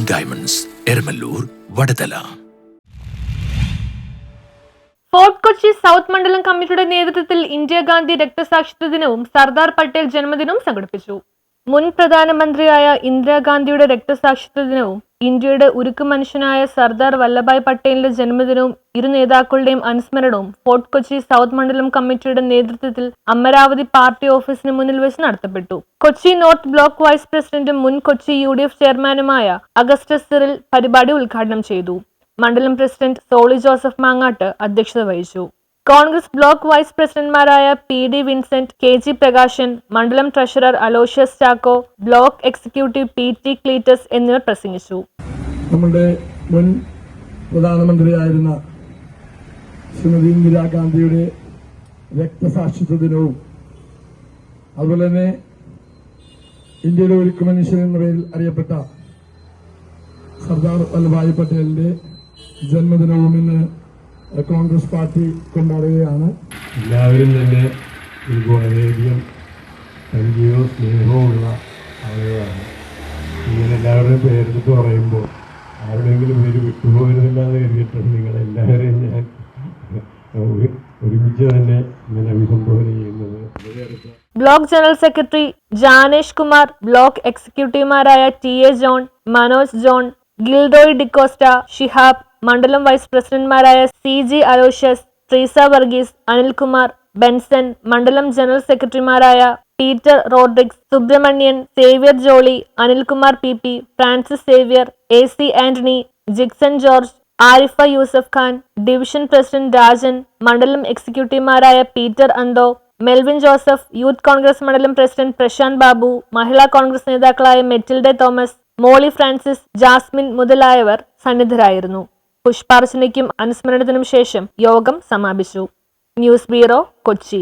Diamonds, Eramalloor, Vadathala. Fort Kochi South മണ്ഡലം കമ്മിറ്റിയുടെ നേതൃത്വത്തിൽ ഇന്ദിരാഗാന്ധി രക്തസാക്ഷിത്വ ദിനവും സർദാർ പട്ടേൽ ജന്മദിനവും സംഘടിപ്പിച്ചു. മുൻ പ്രധാനമന്ത്രിയായ ഇന്ദിരാഗാന്ധിയുടെ രക്തസാക്ഷിത്വ ദിനവും ഇന്ത്യയുടെ ഉരുക്കു മനുഷ്യനായ സർദാർ വല്ലഭായ് പട്ടേലിന്റെ ജന്മദിനവും ഇരു നേതാക്കളുടെയും അനുസ്മരണവും ഫോർട്ട് കൊച്ചി സൗത്ത് മണ്ഡലം കമ്മിറ്റിയുടെ നേതൃത്വത്തിൽ അമരാവതി പാർട്ടി ഓഫീസിന് മുന്നിൽ വെച്ച് നടത്തപ്പെട്ടു. കൊച്ചി നോർത്ത് ബ്ലോക്ക് വൈസ് പ്രസിഡന്റും മുൻ കൊച്ചി UDF ചെയർമാനുമായ അഗസ്റ്റസ് സിറിൽ പരിപാടി ഉദ്ഘാടനം ചെയ്തു. മണ്ഡലം പ്രസിഡന്റ് സോളി ജോസഫ് മാങ്ങാട്ട് അധ്യക്ഷത വഹിച്ചു. കോൺഗ്രസ് ബ്ലോക്ക് വൈസ് പ്രസിഡന്റുമാരായ PD വിൻസെന്റ്, KG പ്രകാശൻ, മണ്ഡലം treasurer Aloysius Chacko, block executive PT Cletus എന്നിവർ പ്രസംഗിച്ചു. നമ്മുടെ മുൻ പ്രധാനമന്ത്രിയായിരുന്ന ശ്രീമതി ഇന്ദിരാഗാന്ധിയുടെ രക്തസാക്ഷിത്വ ദിനവും അതുപോലെ തന്നെ ഇന്ത്യയുടെ ഉരുക്കു മനുഷ്യൻ എന്ന പേരിൽ അറിയപ്പെട്ട സർദാർ വല്ലഭായ് പട്ടേലിന്റെ ജന്മദിനവും ഇന്ന് കോൺഗ്രസ് പാർട്ടി കൊണ്ടാടുകയാണ്. എല്ലാവരും തന്നെ എനിക്ക് വളരെയധികം പരിചയവും സ്നേഹവുമുള്ള ആളുകളാണ്. ഇങ്ങനെ എല്ലാവരുടെയും പേരെടുത്ത് പറയുമ്പോൾ ആരുടെയെങ്കിലും പേര് വിട്ടുപോകരുതില്ലാതെ കരുതിയിട്ടുണ്ട്. നിങ്ങളെല്ലാവരെയും ഞാൻ ഒരുമിച്ച് തന്നെ ഇങ്ങനെ അഭിസംബോധന ചെയ്യുന്നത്. Block general secretary Janesh Kumar, block എക്സിക്യൂട്ടീവുമാരായ TA John, Manoj John, Gildoy D'Costa, Shihab, മണ്ഡലം വൈസ് പ്രസിഡന്റുമാരായ CG Aloysius, Treesa Varghese, Anilkumar, Benson, മണ്ഡലം ജനറൽ സെക്രട്ടറിമാരായ Peter Rodrigues, Subramanian, Xavier Jolly, Anilkumar PP, Francis Xavier, AC Antony, Jixon George, Arifa Yusuf Khan, division president Rajan, മണ്ഡലം എക്സിക്യൂട്ടീവുമാരായ Peter Antho, Melvin Joseph, youth Congress മണ്ഡലം പ്രസിഡന്റ് പ്രശാന്ത് ബാബു, മഹിളാ കോൺഗ്രസ് നേതാക്കളായ Matilda Thomas, Molly Francis, Jasmine മുതലായവർ സന്നിധരായിരുന്നു. പുഷ്പാർച്ചനയ്ക്കും അനുസ്മരണത്തിനും ശേഷം യോഗം സമാപിച്ചു. News bureau, Kochi.